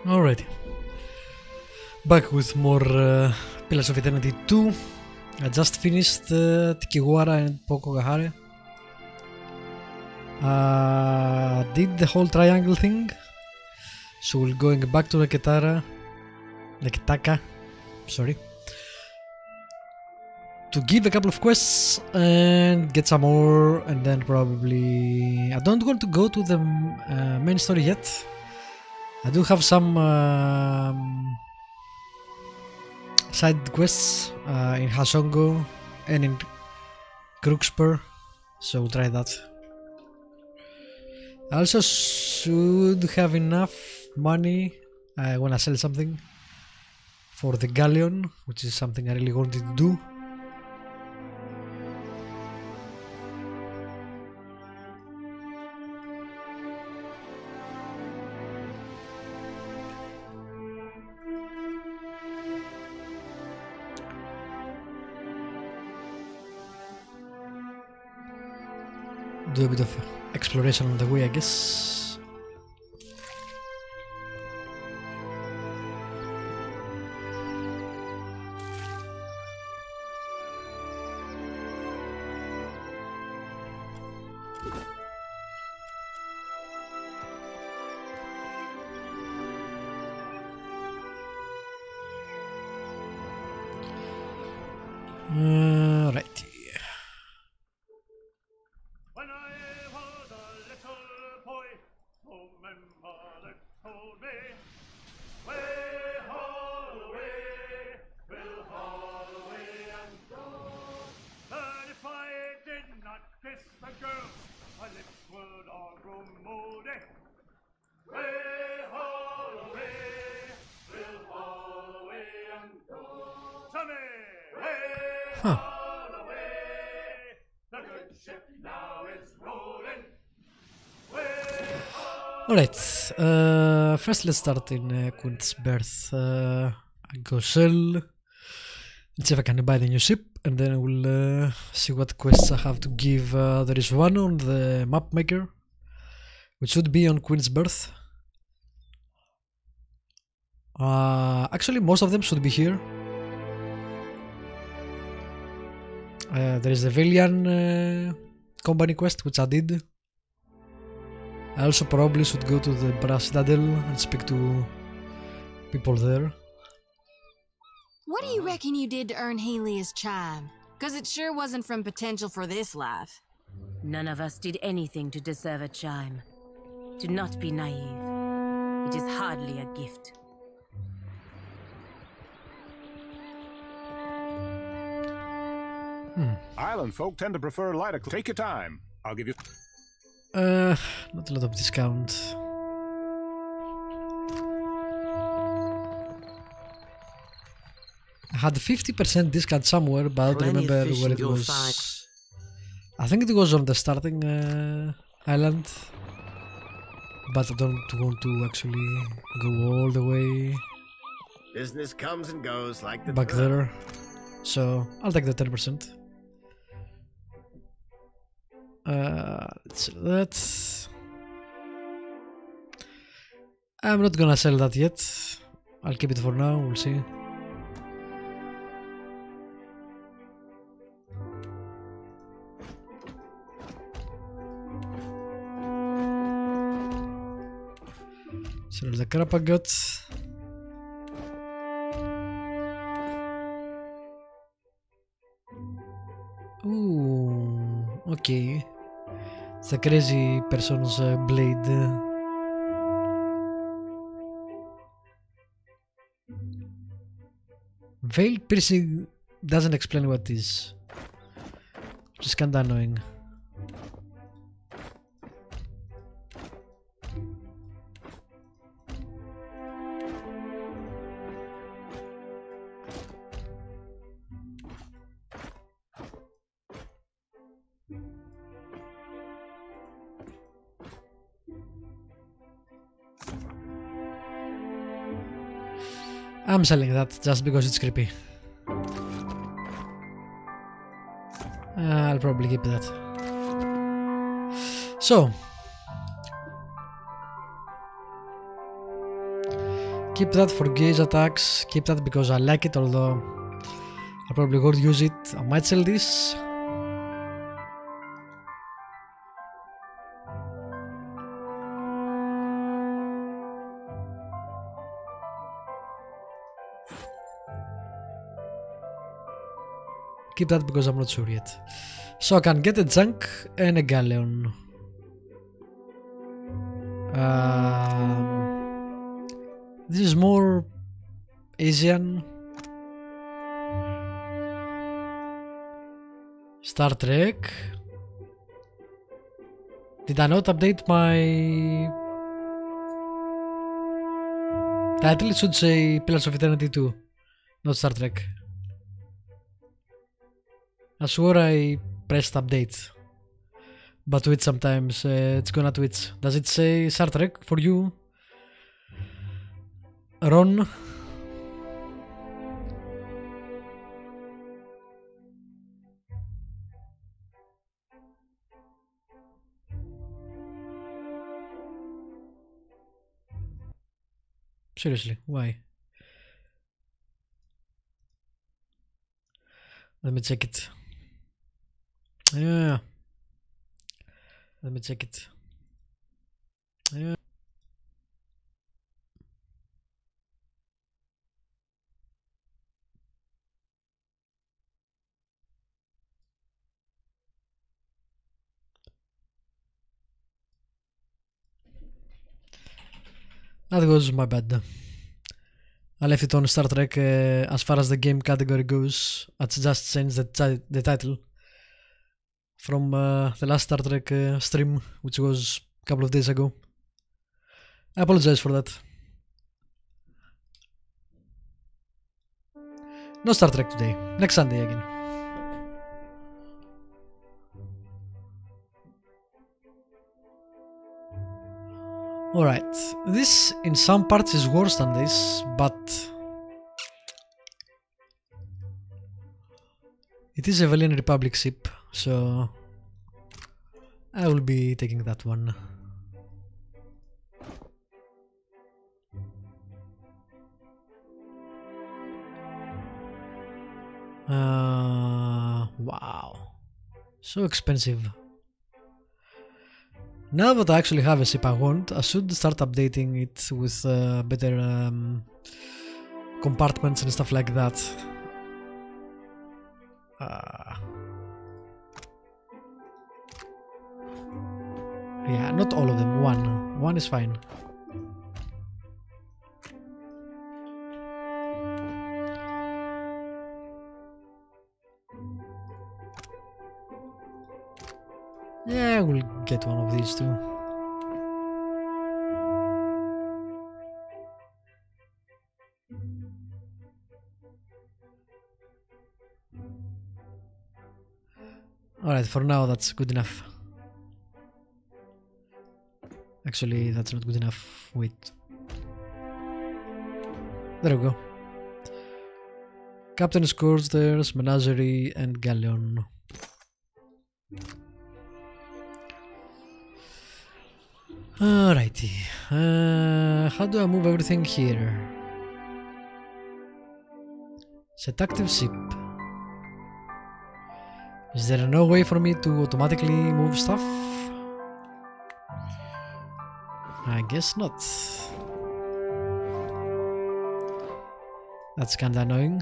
Alrighty. Back with more Pillars of Eternity 2. I just finished Tikiwara and Pokogahare. Did the whole triangle thing. So we're going back to Neketaka, sorry, to give a couple of quests and get some more, and then probably I don't want to go to the main story yet. I do have some side quests in Hasongo and in Crookspur, so we'll try that. I also should have enough money when I sell something for the galleon, which is something I really wanted to do. Do a bit of exploration on the way, I guess. Right. Huh. Alright, first let's start in Queen's Birth. I go sell and see if I can buy the new ship, and then we'll see what quests I have to give. There is one on the map maker, which should be on Queen's Birth. Actually, most of them should be here. There is the Valian company quest, which I did. I also probably should go to the Brass Citadel and speak to people there. What do you reckon you did to earn Helia's chime? 'Cause it sure wasn't from potential for this life. None of us did anything to deserve a chime. Do not be naive. It is hardly a gift. Island folk tend to prefer lighter. Take your time. I'll give you. Not a lot of discount. I had 50% discount somewhere, but I don't remember where it was. I think it was on the starting island, but I don't want to actually go all the way Business comes and goes like the back there, so I'll take the 10%. Let's sell that. I'm not gonna sell that yet. I'll keep it for now, we'll see. Sell the crap I got. Ooh, okay. It's a crazy person's blade. Veil piercing doesn't explain what it is, which is kinda annoying. I'm selling that just because it's creepy. I'll probably keep that. So, keep that for gauge attacks. Keep that because I like it, although I probably won't use it. I might sell this. Keep that because I'm not sure yet. So I can get a junk and a galleon. This is more Asian. Star Trek. Did I not update my title? It should say Pillars of Eternity 2, not Star Trek. I swore I pressed update, but Twitch sometimes it's gonna Twitch. Does it say Star Trek for you, Ron? Seriously, why? Let me check it. Yeah. Let me check it. Yeah. That was my bad. I left it on Star Trek as far as the game category goes. I just changed the title from the last Star Trek stream, which was a couple of days ago. I apologize for that. No Star Trek today. Next Sunday again. Alright, this in some parts is worse than this, but it is a Valiant Republic ship, so I will be taking that one. Wow, so expensive. Now that I actually have a ship I want, I should start updating it with better compartments and stuff like that. Yeah, not all of them. One is fine. Yeah, we'll get one of these too. Alright, for now that's good enough. Actually, that's not good enough. Wait. There we go. Captain's quarters, menagerie, and galleon. Alrighty. How do I move everything here? Set active ship. Is there no way for me to automatically move stuff? I guess not. That's kinda annoying.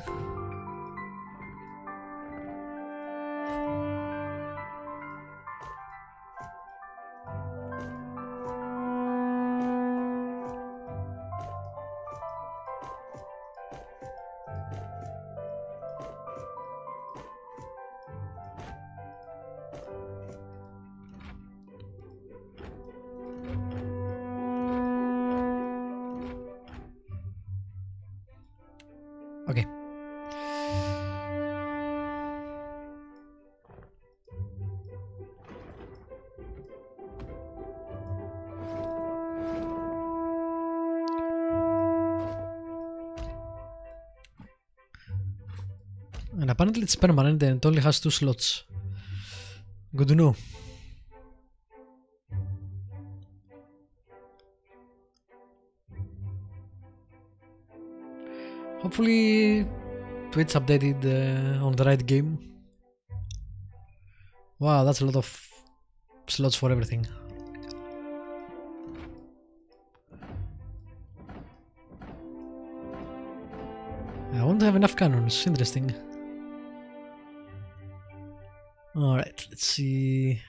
Okay. And apparently it's permanent and it only has 2 slots. Good to know. Hopefully Twitch updated on the right game. Wow, that's a lot of slots for everything. I won't have enough cannons. Interesting. Alright, let's see.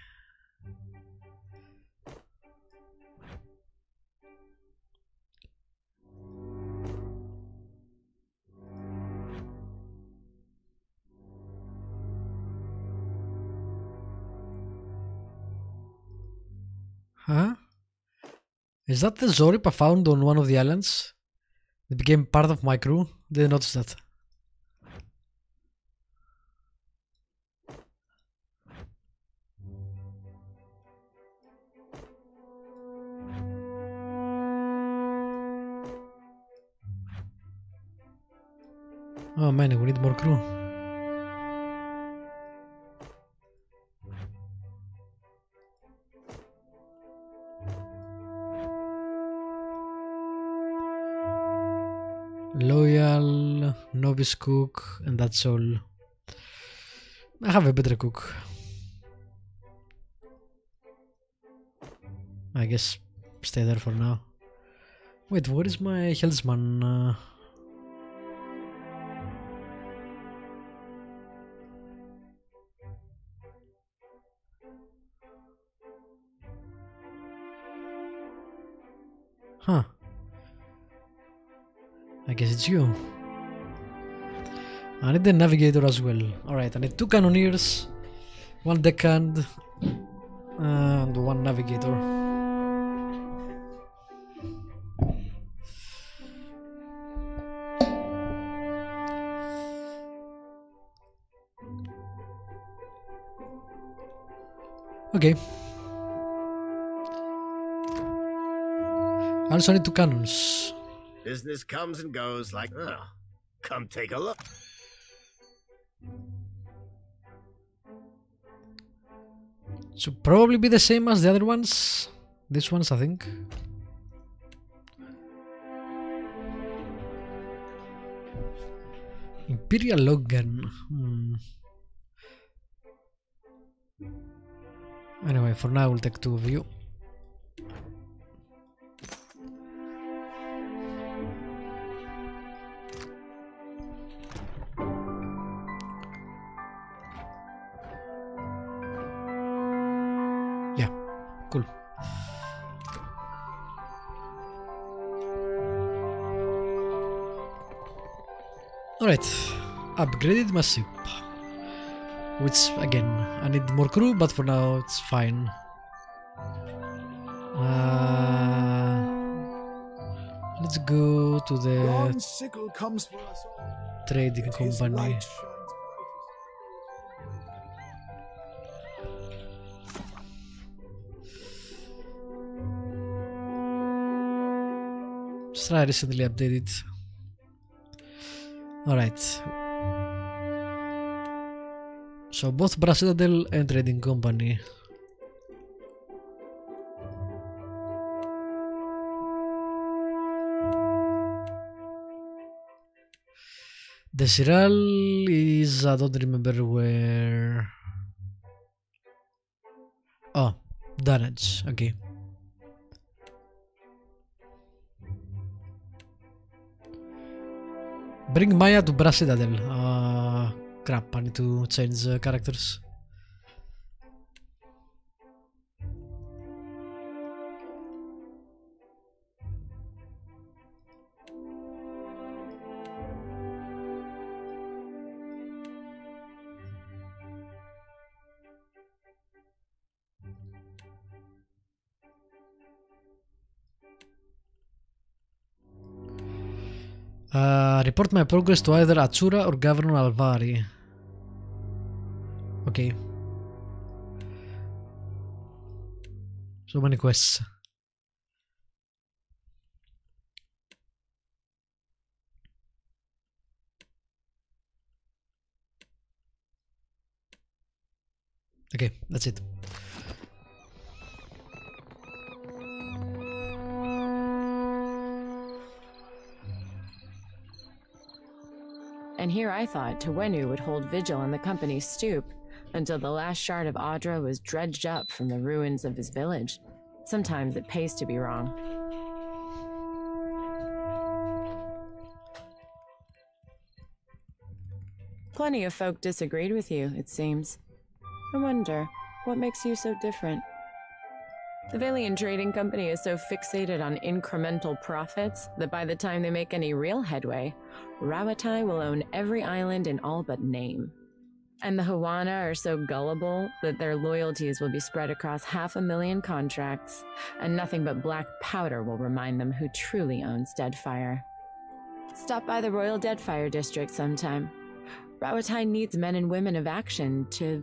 Huh? Is that the Zorip I found on one of the islands? It became part of my crew? Didn't notice that. Oh man, we need more crew. Loyal, novice cook, and that's all. I have a better cook. I guess stay there for now. Wait, where is my helmsman? Huh. I guess it's you. I need the navigator as well. Alright, I need 2 cannoneers, 1 deckhand, and 1 navigator. Okay. I also need 2 cannons. Business comes and goes like. Come take a look. Should probably be the same as the other ones. These ones, I think. Imperial Logan. Anyway, for now we'll take 2 of you. Yeah, cool. Alright, upgraded my ship. Which, again, I need more crew, but for now it's fine. Let's go to the trading company. Let's try recently updated. Alright. So both Brass Citadel and Trading Company. The Siral is, I don't remember where. Oh, Dunwich, okay. Bring Maya to Brass Citadel. Crap, I need to change characters. Report my progress to either Achura or Governor Alvari. Okay. So many quests. Okay, that's it. here I thought Tawenu would hold vigil on the company's stoop until the last shard of Audra was dredged up from the ruins of his village. Sometimes it pays to be wrong. Plenty of folk disagreed with you, it seems. I wonder, what makes you so different? The Valian Trading Company is so fixated on incremental profits that by the time they make any real headway, Rawatai will own every island in all but name. And the Hawana are so gullible that their loyalties will be spread across 500,000 contracts, and nothing but black powder will remind them who truly owns Deadfire. Stop by the Royal Deadfire District sometime. Rawatai needs men and women of action to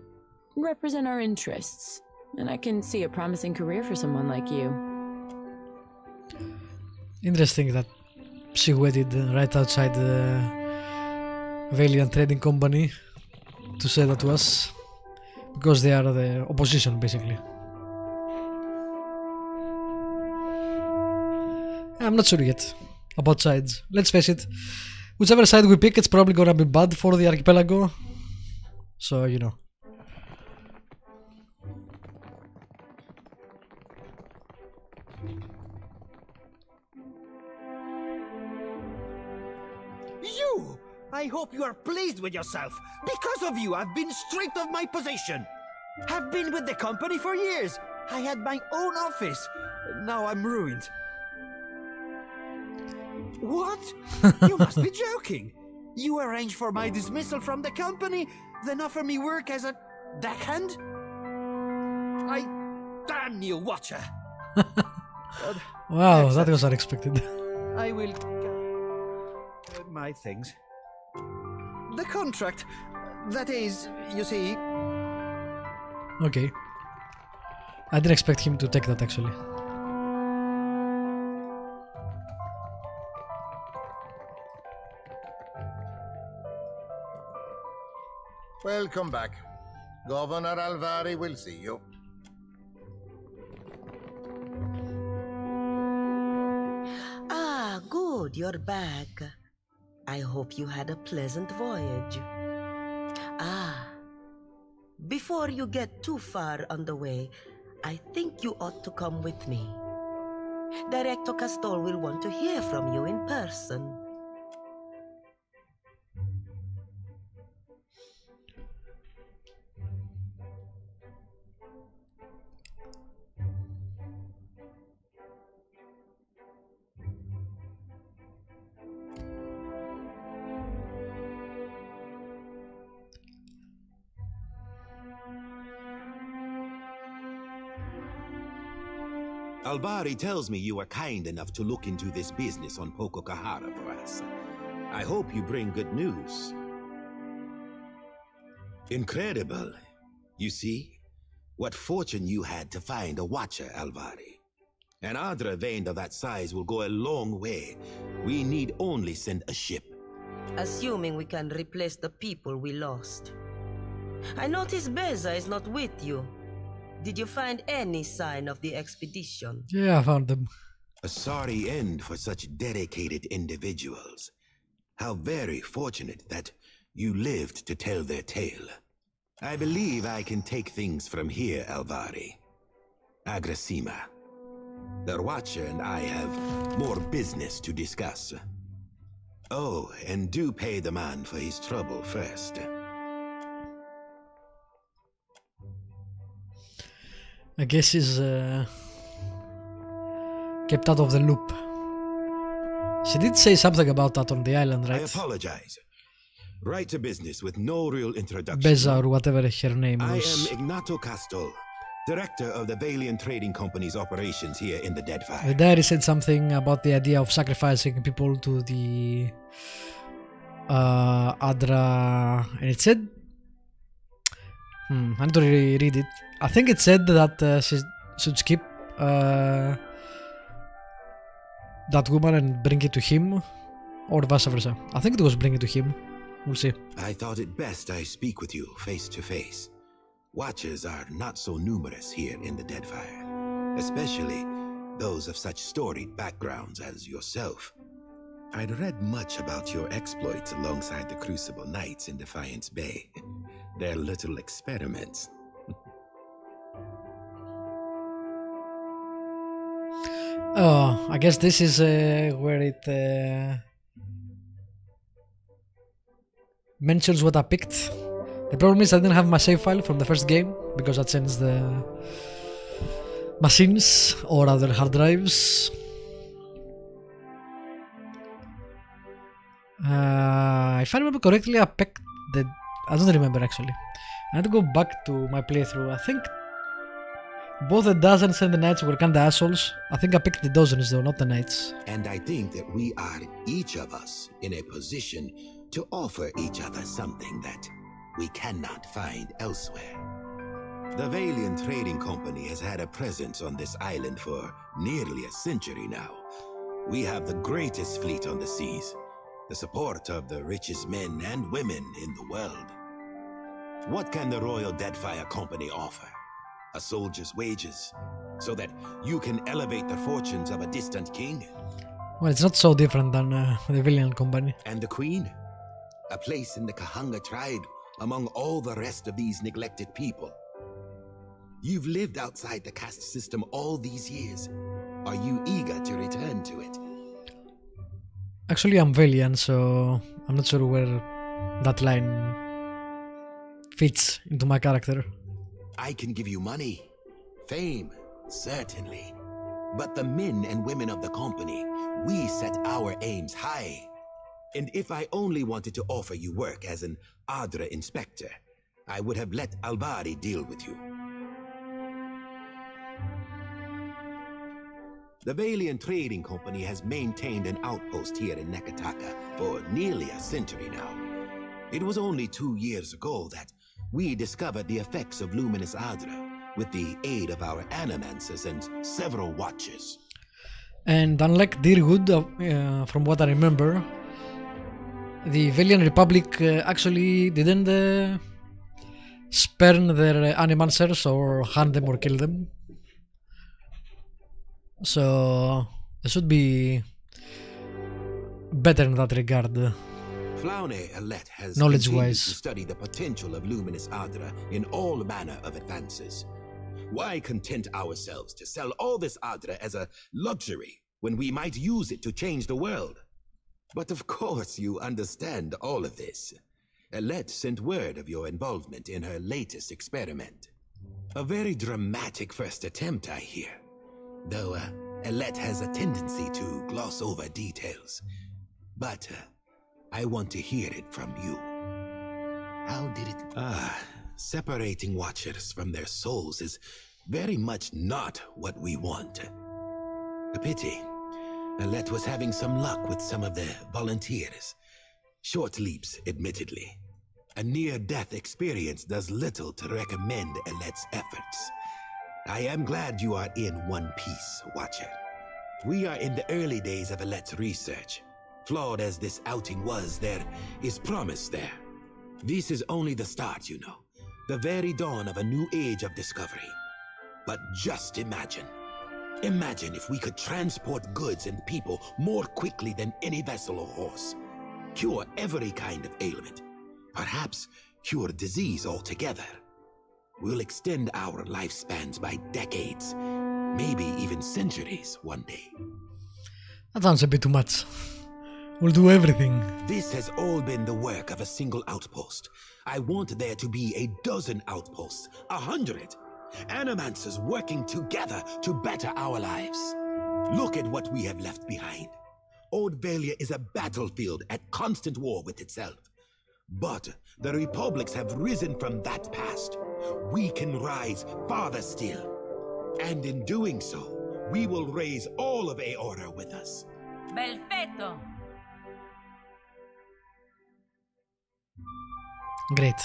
represent our interests, and I can see a promising career for someone like you. Interesting that she waited right outside the Valiant Trading Company to say that to us, because they are the opposition basically. I'm not sure yet about sides. Let's face it, whichever side we pick, it's probably gonna be bad for the archipelago, so you know. You! I hope you are pleased with yourself. Because of you, I've been stripped of my position. I've been with the company for years. I had my own office. Now I'm ruined. What? You must be joking. You arranged for my dismissal from the company, then offer me work as a deckhand? I damn you, Watcher. Wow, that was unexpected. I will my things. The contract. That is, you see. Okay. I didn't expect him to take that actually. Welcome back. Governor Alvari will see you. Ah, good, you're back. I hope you had a pleasant voyage. Ah, before you get too far on the way, I think you ought to come with me. Director Castol will want to hear from you in person. Alvari tells me you are kind enough to look into this business on Pococahara for us. I hope you bring good news. Incredible. You see? What fortune you had to find a watcher, Alvari. An Adra vein of that size will go a long way. We need only send a ship. Assuming we can replace the people we lost. I notice Beza is not with you. Did you find any sign of the expedition? Yeah, I found them. A sorry end for such dedicated individuals. How very fortunate that you lived to tell their tale. I believe I can take things from here, Alvari. Agrasima. The Watcher and I have more business to discuss. Oh, and do pay the man for his trouble first. I guess he's kept out of the loop. She did say something about that on the island, right? I apologize. Right to business with no real introduction. Beza or whatever her name was. I am Ignato Castol, director of the Valian Trading Company's operations here in the Deadfire. The diary said something about the idea of sacrificing people to the Adra, and it said, I need to reread it. I think it said that she should skip that woman and bring it to him, or vice versa. I think it was bring it to him. We'll see. I thought it best I speak with you face to face. Watchers are not so numerous here in the Deadfire, especially those of such storied backgrounds as yourself. I'd read much about your exploits alongside the Crucible Knights in Defiance Bay. Their little experiments. Oh, I guess this is where it mentions what I picked. The problem is I didn't have my save file from the first game because I changed the machines or other hard drives. If I remember correctly, I picked the... I don't remember actually. I had to go back to my playthrough. I think both the Dozens and the Knights were kinda assholes. I think I picked the Dozens though, not the Knights. And I think that we are, each of us, in a position to offer each other something that we cannot find elsewhere. The Valiant Trading Company has had a presence on this island for nearly a century now. We have the greatest fleet on the seas, the support of the richest men and women in the world. What can the Royal Deadfire Company offer? A soldier's wages, so that you can elevate the fortunes of a distant king? Well, it's not so different than the Valiant Company. And the Queen? A place in the Kahanga tribe among all the rest of these neglected people. You've lived outside the caste system all these years. Are you eager to return to it? Actually, I'm Valiant, so I'm not sure where that line fits into my character. I can give you money, fame, certainly. But the men and women of the company, we set our aims high. And if I only wanted to offer you work as an Adra inspector, I would have let Alvari deal with you. The Valiant Trading Company has maintained an outpost here in Nekataka for nearly a century now. It was only 2 years ago that we discovered the effects of luminous Adra with the aid of our animancers and several watchers. And unlike Deerwood, from what I remember, the Valiant Republic actually didn't spurn their animancers or hunt them or kill them. So it should be better in that regard. Flaune Alette has knowledge-wise continued to study the potential of luminous Adra in all manner of advances. Why content ourselves to sell all this Adra as a luxury when we might use it to change the world? But of course you understand all of this. Alette sent word of your involvement in her latest experiment. A very dramatic first attempt, I hear. Though Alette has a tendency to gloss over details. But I want to hear it from you. How did it... separating watchers from their souls is very much not what we want. A pity. Alette was having some luck with some of the volunteers. Short leaps, admittedly. A near-death experience does little to recommend Alette's efforts. I am glad you are in one piece, Watcher. We are in the early days of Alette's research. Flawed as this outing was, there is promise there. This is only the start, you know. The very dawn of a new age of discovery. But just imagine. Imagine if we could transport goods and people more quickly than any vessel or horse. Cure every kind of ailment. Perhaps cure disease altogether. We'll extend our lifespans by decades, maybe even centuries one day. That sounds a bit too much. We'll do everything. This has all been the work of a single outpost. I want there to be a dozen outposts, 100. Animancers working together to better our lives. Look at what we have left behind. Old Valia is a battlefield at constant war with itself. But the republics have risen from that past. We can rise farther still. And in doing so, we will raise all of Aorta with us. Perfetto. Great.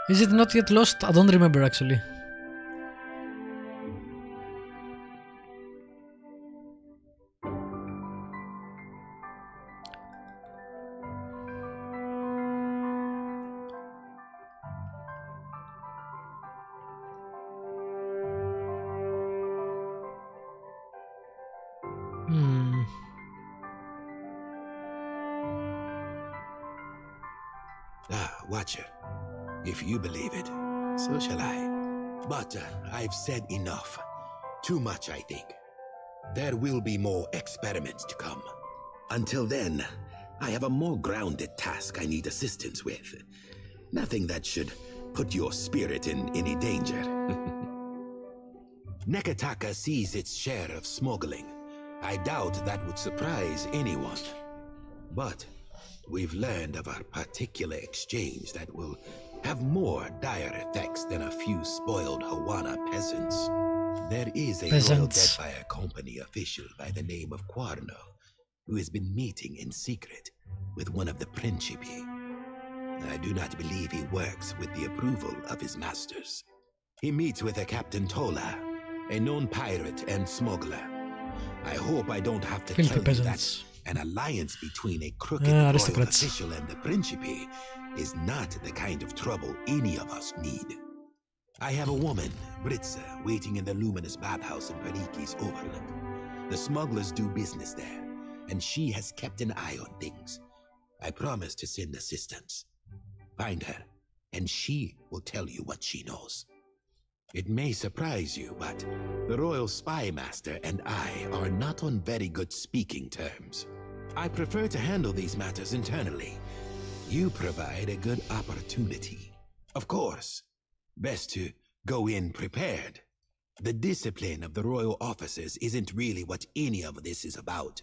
Is it not yet lost? I don't remember actually. Ah, Watcher. If you believe it, so shall I. But I've said enough. Too much, I think. There will be more experiments to come. Until then, I have a more grounded task I need assistance with. Nothing that should put your spirit in any danger. Nekataka sees its share of smuggling. I doubt that would surprise anyone. But we've learned of a particular exchange that will have more dire effects than a few spoiled Hawana peasants. There is a Royal Deadfire Company official by the name of Quarno who has been meeting in secret with one of the Principi. I do not believe he works with the approval of his masters. He meets with a Captain Tola, a known pirate and smuggler. I hope I don't have to tell you that an alliance between a crooked royal official and the Principi is not the kind of trouble any of us need. I have a woman, Britza, waiting in the luminous bathhouse in Pariki's overlook. The smugglers do business there, and she has kept an eye on things. I promise to send assistance. Find her, and she will tell you what she knows. It may surprise you, but the Royal Spy Master and I are not on very good speaking terms. I prefer to handle these matters internally. You provide a good opportunity. Of course, best to go in prepared. The discipline of the royal officers isn't really what any of this is about.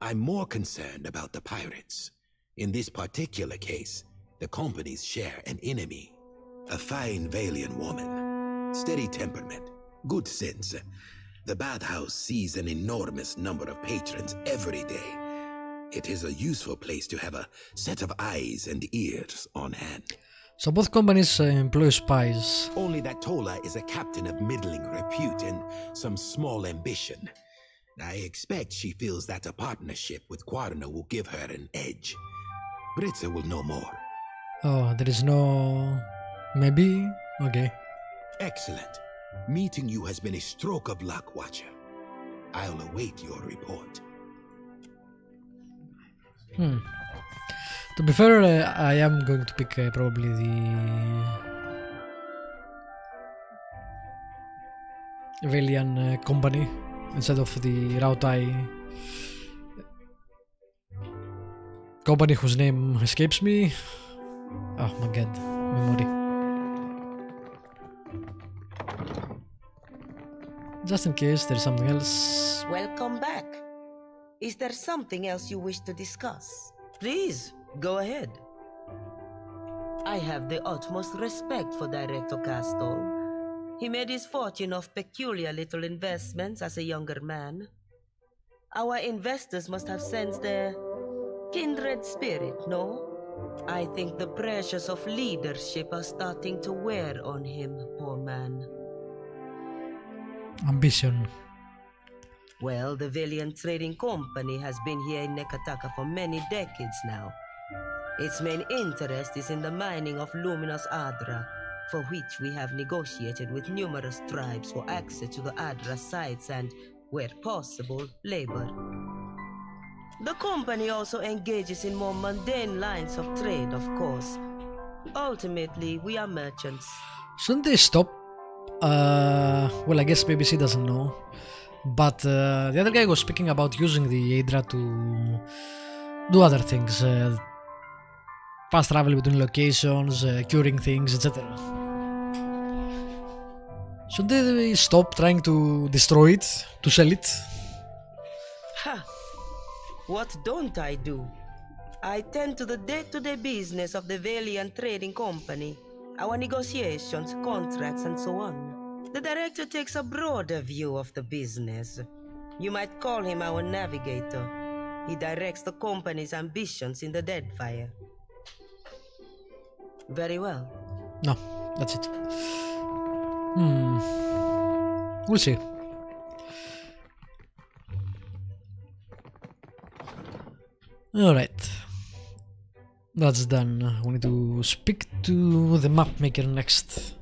I'm more concerned about the pirates. In this particular case, the companies share an enemy. A fine Valian woman. Steady temperament. Good sense. The bathhouse sees an enormous number of patrons every day. It is a useful place to have a set of eyes and ears on hand. So both companies employ spies. Only that Tola is a captain of middling repute and some small ambition. I expect she feels that a partnership with Quarno will give her an edge. Britza will know more. Oh, there is no... maybe? Okay. Excellent. Meeting you has been a stroke of luck, Watcher. I'll await your report. To be fair, I am going to pick probably the Valian company instead of the Rautai company whose name escapes me. Oh my god, memory. Just in case there's something else. Welcome back. Is there something else you wish to discuss? Please, go ahead. I have the utmost respect for Director Castol. He made his fortune off peculiar little investments as a younger man. Our investors must have sensed their kindred spirit, no? I think the pressures of leadership are starting to wear on him, poor man. Ambition. Well, the Valiant Trading Company has been here in Nekataka for many decades now. Its main interest is in the mining of luminous Adra, for which we have negotiated with numerous tribes for access to the Adra sites and, where possible, labor. The company also engages in more mundane lines of trade, of course. Ultimately, we are merchants. Shouldn't they stop? Well, I guess BBC doesn't know. But the other guy was speaking about using the Adra to do other things. Fast travel between locations, curing things, etc. Should they stop trying to destroy it, to sell it? Ha! What don't I do? I tend to the day-to-day business of the Valiant Trading Company, our negotiations, contracts, and so on. The director takes a broader view of the business. You might call him our navigator. He directs the company's ambitions in the Deadfire. Very well. No, that's it. We'll see. Alright. That's done. We need to speak to the map maker next.